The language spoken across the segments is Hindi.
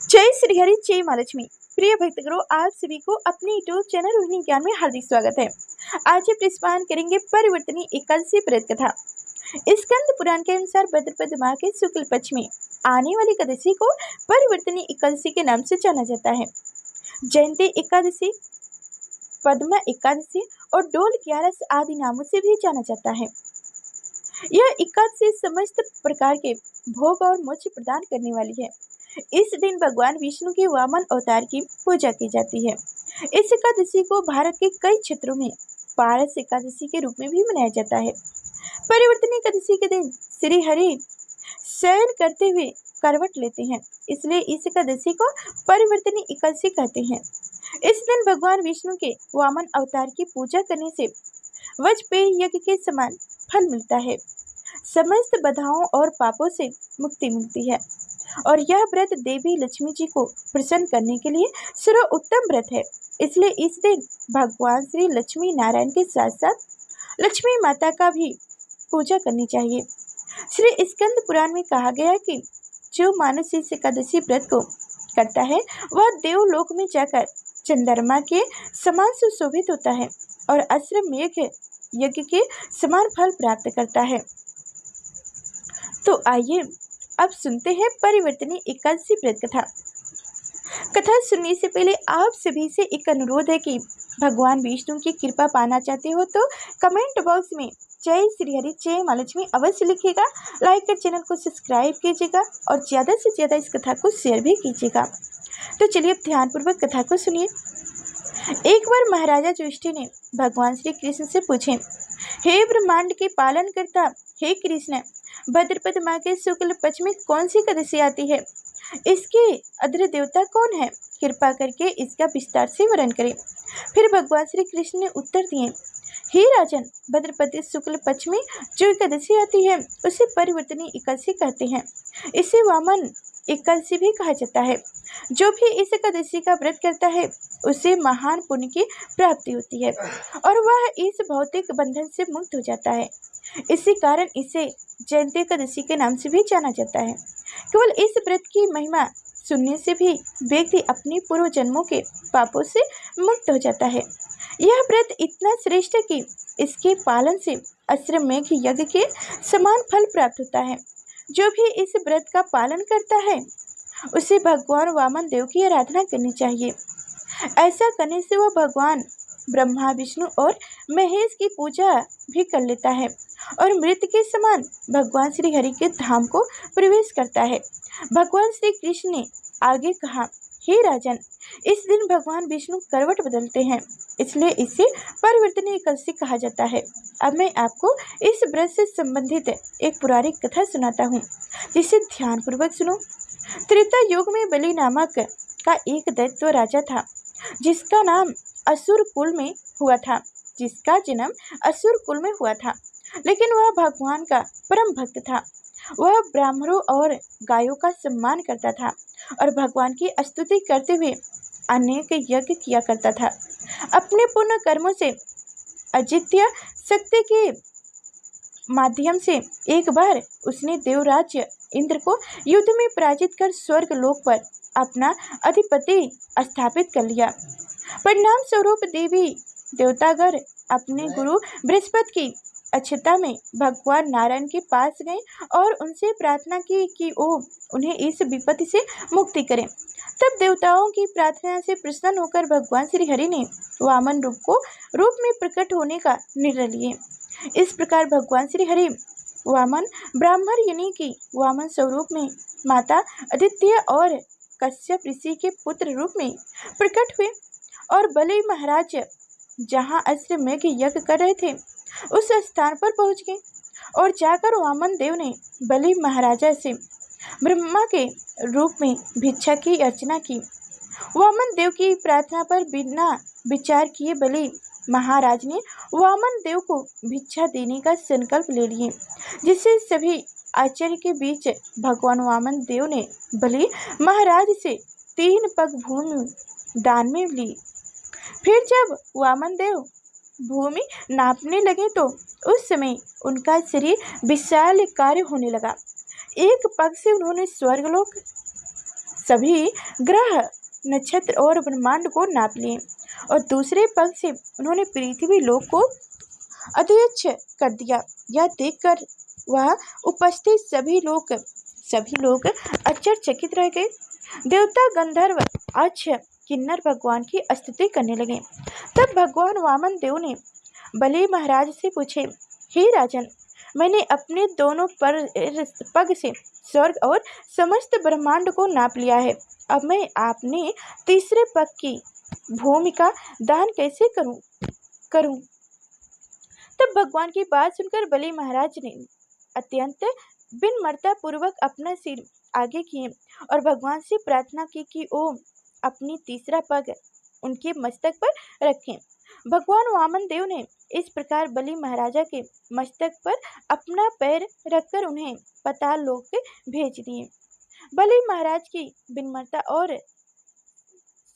जय श्री हरि जय माँ लक्ष्मी। प्रिय भक्तगणों, आप सभी को अपने यूट्यूब चैनल रोहिणी ज्ञान में हार्दिक स्वागत है। आज हम प्रस्पान करेंगे परिवर्तनी एकादशी व्रत कथा। स्कंद पुराण के अनुसार भाद्रपद माह के शुक्ल पक्ष में आने वाली एकादशी को परिवर्तनी एकादशी के नाम से जाना जाता है। जयंती एकादशी, पद्मा एकादशी और डोल 11 आदि नामों से भी जाना जाता है। यह एकादशी समस्त प्रकार के भोग और मोक्ष प्रदान करने वाली है। इस दिन भगवान विष्णु के वामन अवतार की पूजा की जाती है। इस एकादशी को भारत के कई क्षेत्रों में पारस एकादशी के रूप में भी मनाया जाता है। परिवर्तनी एकादशी के दिन श्री हरि शयन करते हुए करवट लेते हैं, इसलिए इस एकादशी को परिवर्तनी एकादशी कहते हैं। इस दिन भगवान विष्णु के वामन अवतार की पूजा करने से वाजपेयी यज्ञ के समान फल मिलता है। समस्त बाधाओं और पापों से मुक्ति मिलती है और यह व्रत देवी लक्ष्मी जी को प्रसन्न करने के लिए सर्वोत्तम व्रत है। इसलिए इस दिन भगवान श्री लक्ष्मी नारायण के साथ साथ लक्ष्मी माता का भी पूजा करनी चाहिए। श्री स्कंद पुराण में कहा गया है कि जो मानुष इस एकादशी व्रत को करता है वह देवलोक में जाकर चंद्रमा के समान सुशोभित होता है और अश्वमेघ यज्ञ के समान फल प्राप्त करता है। तो आइए अब सुनते हैं परिवर्तनी एकादशी व्रत कथा। कथा सुनने से पहले आप सभी से एक अनुरोध है कि भगवान विष्णु की कृपा पाना चाहते हो तो कमेंट बॉक्स में जय श्री हरि जय माँ लक्ष्मी अवश्य लिखिएगा। लाइक कर चैनल को सब्सक्राइब कीजिएगा और ज़्यादा से ज़्यादा इस कथा को शेयर भी कीजिएगा। तो चलिए अब ध्यानपूर्वक कथा को सुनिए। एक बार महाराजा युधिष्ठिर ने भगवान श्री कृष्ण से पूछे, हे ब्रह्मांड के पालन करता, हे कृष्ण, भाद्रपद माह के शुक्ल पक्ष में कौन सी एकादशी आती है? इसके अग्र देवता कौन है? कृपा करके इसका विस्तार से वर्णन करें। फिर भगवान श्री कृष्ण ने उत्तर दिए, हे राजन, भाद्रपद शुक्ल पक्ष में जो एकादशी आती है उसे परिवर्तनी एकादशी कहते हैं। इसे वामन एकादशी भी कहा जाता है। जो भी इस एकादशी का व्रत करता है उसे महान पुण्य की प्राप्ति होती है और वह इस भौतिक बंधन से मुक्त हो जाता है। इसी कारण इसे जयंती एकादशी के नाम से भी जाना जाता है। केवल इस व्रत की महिमा सुनने से भी व्यक्ति अपने पूर्व जन्मों के पापों से मुक्त हो जाता है। यह व्रत इतना श्रेष्ठ है कि इसके पालन से अश्वमेघ यज्ञ के समान फल प्राप्त होता है। जो भी इस व्रत का पालन करता है उसे भगवान वामन देव की आराधना करनी चाहिए। ऐसा करने से वह भगवान ब्रह्मा, विष्णु और महेश की पूजा भी कर लेता है और मृत के समान भगवान श्री हरि के धाम को प्रवेश करता है। भगवान श्री कृष्ण ने आगे कहा, हे राजन, इस दिन भगवान विष्णु करवट बदलते हैं, इसलिए इसे परिवर्तनी एकादशी कहा जाता है। अब मैं आपको इस व्रत से संबंधित एक पौराणिक कथा सुनाता हूँ, जिसे ध्यानपूर्वक सुनो। त्रेता युग में बलि नामक का एक दैत्य राजा था, जिसका नाम असुर कुल में हुआ था जिसका जन्म असुर कुल में हुआ था, लेकिन वह भगवान का परम भक्त था। वह ब्राह्मणों और गायों का सम्मान करता था और भगवान की स्तुति करते हुए अनेक यज्ञ किया करता था। अपने पुण्य कर्मों से अजित्य शक्ति के माध्यम से एक बार उसने देवराज इंद्र को युद्ध में पराजित कर स्वर्ग लोक पर अपना अधिपति स्थापित कर लिया। परिणाम स्वरूप देवी देवतागण अपने गुरु बृहस्पति की अक्षता में भगवान नारायण के पास गए और उनसे प्रार्थना की कि वो उन्हें इस विपत्ति से मुक्ति करें। तब देवताओं की प्रार्थना से प्रसन्न होकर भगवान श्री हरि ने वामन रूप में प्रकट होने का निर्णय लिए। इस प्रकार भगवान श्री हरि वामन ब्राह्मण यानी कि वामन स्वरूप में माता आदित्य और कश्यप ऋषि के पुत्र रूप में प्रकट हुए और बलि महाराज जहाँ अश्वमेघ यज्ञ कर रहे थे उस स्थान पर पहुंच गए और जाकर वामन देव ने बलि महाराजा से ब्रह्मा के रूप में भिक्षा की अर्चना की। वामन देव की प्रार्थना पर बिना विचार किए बलि महाराज ने वामन देव को भिक्षा देने का संकल्प ले लिए, जिससे सभी आश्चर्य के बीच भगवान वामन देव ने बलि महाराज से 3 पग भूमि दान में ली। फिर जब वामन देव भूमि नापने लगे तो उस समय उनका शरीर विशाल कार्य होने लगा। एक पग से उन्होंने स्वर्गलोक, सभी ग्रह नक्षत्र और ब्रह्मांड को नाप लिए और दूसरे पग से उन्होंने पृथ्वी लोक को अध्यक्ष कर दिया। यह देखकर वह उपस्थित सभी लोग आश्चर्यचकित रह गए। देवता, गंधर्व, अक्ष, किन्नर भगवान की स्तुति करने लगे। तब भगवान वामन देव ने बलि महाराज से पूछे, हे राजन, मैंने अपने दोनों पग से स्वर्ग और समस्त ब्रह्मांड को नाप लिया है। अब मैं अपने तीसरे पग की भूमि का दान कैसे करूं? तब भगवान की बात सुनकर बलि महाराज ने अत्यंत विनम्रता पूर्वक अपना सिर आगे किए और भगवान से प्रार्थना की कि वो अपनी तीसरा पग उनके मस्तक पर रखें। भगवान वामन देव ने इस प्रकार बलि महाराजा के मस्तक पर अपना पैर रखकर उन्हें पाताल लोक भेज दिए। बलि महाराज की विनम्रता और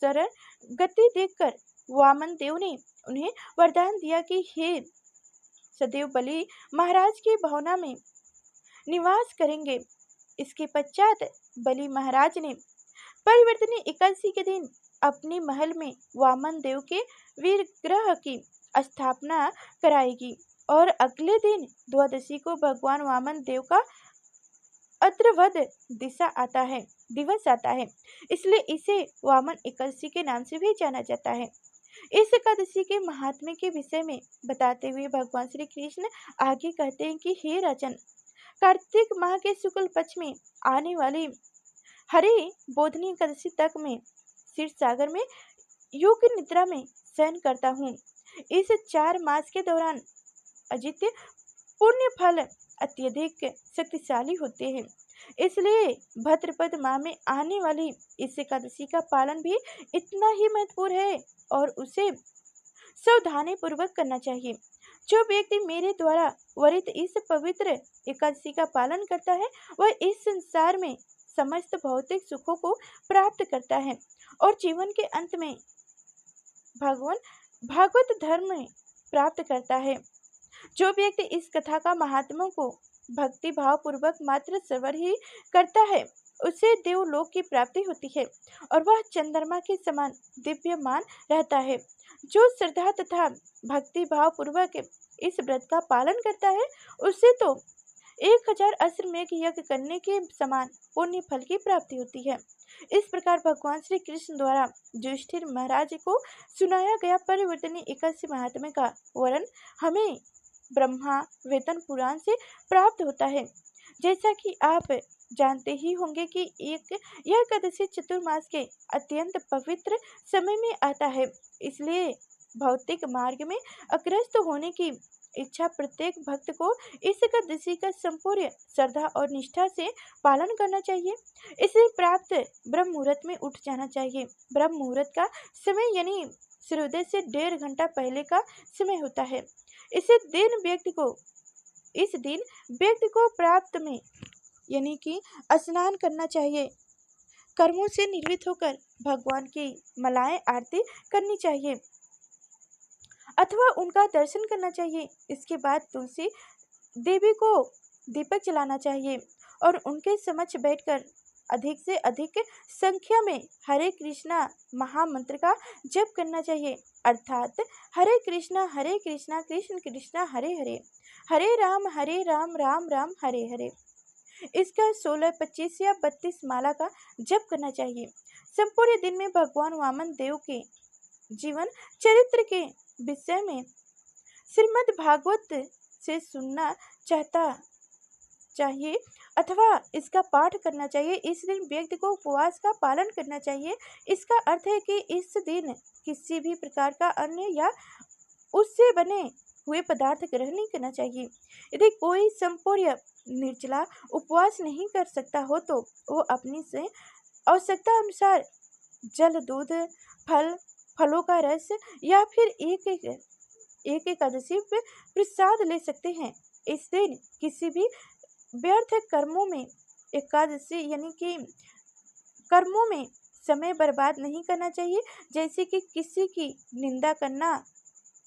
सरल गति देखकर वामन देव ने उन्हें वरदान दिया कि हे सदैव बलि महाराज की भावना में निवास करेंगे। इसके पश्चात बलि महाराज ने परिवर्तनी एकादशी के दिन अपने महल में वामन देव के विग्रह की स्थापना कराएगी और अगले दिन द्वादशी को भगवान वामन देव का अद्रवध दिवस आता है, इसलिए इसे वामन एकादशी के नाम से भी जाना जाता है। इस एकादशी के महात्म्य के विषय में बताते हुए भगवान श्री कृष्ण आगे कहते हैं कि हे राजन, कार्तिक माह के शुक्ल पक्ष में आने वाली हरि बोधनी एकादशी तक में क्षीर सागर में योग निद्रा में शयन करता हूँ। इस 4 मास के दौरान अजित पुण्य फल अत्यधिक शक्तिशाली होते हैं, इसलिए भाद्रपद माह में आने वाली इस एकादशी का पालन भी इतना ही महत्वपूर्ण है और उसे सावधानी पूर्वक करना चाहिए। जो व्यक्ति मेरे द्वारा वर्णित इस पवित्र एकादशी का पालन करता है वह इस संसार में समस्त भौतिक सुखों को प्राप्त करता है और जीवन के अंत में भागवत धर्म प्राप्त करता है। जो व्यक्ति इस कथा का महात्मा को भक्ति भाव पूर्वक मात्र श्रवण ही करता है उसे देवलोक की प्राप्ति होती है और वह चंद्रमा के समान दिव्यमान रहता है। जो श्रद्धा तथा भक्ति भाव पूर्वक इस व्रत का पालन करता है उसे तो 1000 अश्वमेध यज्ञ करने के समान पुण्य फल की प्राप्ति होती है। इस प्रकार भगवान श्री कृष्ण द्वारा युधिष्ठिर महाराज को सुनाया गया परिवर्तनी एकादशी महात्म्य का वर्णन हमें ब्रह्मा वेतन पुराण से प्राप्त होता है। जैसा कि आप जानते ही होंगे कि यह एकादशी चतुर्मास के अत्यंत पवित्र समय में आता है, इसलिए भौतिक मार्ग में अग्रस्त होने की इच्छा प्रत्येक भक्त को इस एकादशी का संपूर्ण श्रद्धा और निष्ठा से पालन करना चाहिए। इसे प्राप्त ब्रह्म मुहूर्त में उठ जाना चाहिए। ब्रह्म मुहूर्त का समय यानी सूर्योदय से 1.5 घंटा पहले का समय होता है। इस दिन व्यक्ति को प्राप्त में यानी कि स्नान करना चाहिए, कर्मों से निवृत्त होकर भगवान की मलाएं आरती करनी चाहिए अथवा उनका दर्शन करना चाहिए। इसके बाद तुलसी देवी को दीपक जलाना चाहिए और उनके समक्ष बैठकर अधिक से अधिक संख्या में हरे कृष्णा महामंत्र का जप करना चाहिए, अर्थात हरे कृष्णा कृष्ण कृष्णा हरे हरे, हरे राम राम राम हरे हरे। इसका 16, 25 या 32 माला का जप करना चाहिए। संपूर्ण दिन में भगवान वामन देव के जीवन चरित्र के विषय में श्रीमद् भागवत से सुनना चाहिए अथवा इसका पाठ करना चाहिए। इस दिन व्यक्ति को उपवास का पालन करना चाहिए। इसका अर्थ है कि इस दिन किसी भी प्रकार का अन्न या उससे बने हुए पदार्थ ग्रहण नहीं करना चाहिए। यदि कोई संपूर्ण निर्जला उपवास नहीं कर सकता हो तो वो अपनी से आवश्यकता अनुसार जल, दूध, फलों का रस या फिर एक एकादशी प्रसाद ले सकते हैं। इस दिन किसी भी व्यर्थ कर्मों में एकादशी यानी कि कर्मों में समय बर्बाद नहीं करना चाहिए, जैसे कि किसी की निंदा करना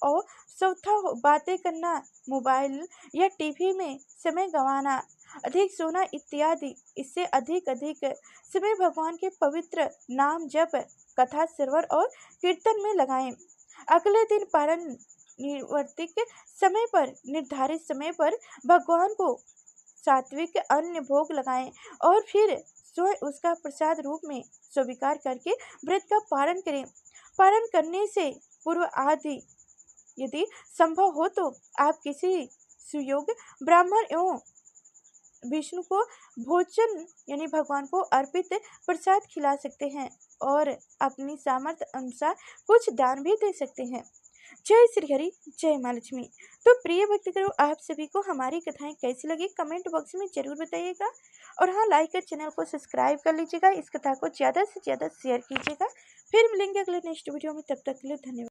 और चौथा बातें करना, मोबाइल या टीवी में समय गंवाना, अधिक सोना इत्यादि। इससे अधिक अधिक समय भगवान के पवित्र नाम जप, कथा श्रवण और कीर्तन में लगाएं। अगले दिन पारण निर्वर्तिक समय पर निर्धारित समय पर भगवान को सात्विक अन्न भोग लगाएं और फिर स्वयं उसका प्रसाद रूप में स्वीकार करके व्रत का पालन करें। पालन करने से पूर्व आदि यदि संभव हो तो आप किसी सुयोग्य ब्राह्मण एवं विष्णु को भोजन यानी भगवान को अर्पित प्रसाद खिला सकते हैं और अपनी सामर्थ्य अनुसार कुछ दान भी दे सकते हैं। जय श्री हरि, जय माँ लक्ष्मी। तो प्रिय भक्तगणों, आप सभी को हमारी कथाएं कैसी लगी कमेंट बॉक्स में जरूर बताइएगा और हाँ, लाइक कर चैनल को सब्सक्राइब कर लीजिएगा। इस कथा को ज़्यादा से ज़्यादा शेयर कीजिएगा। फिर मिलेंगे अगले नेक्स्ट वीडियो में, तब तक के लिए धन्यवाद।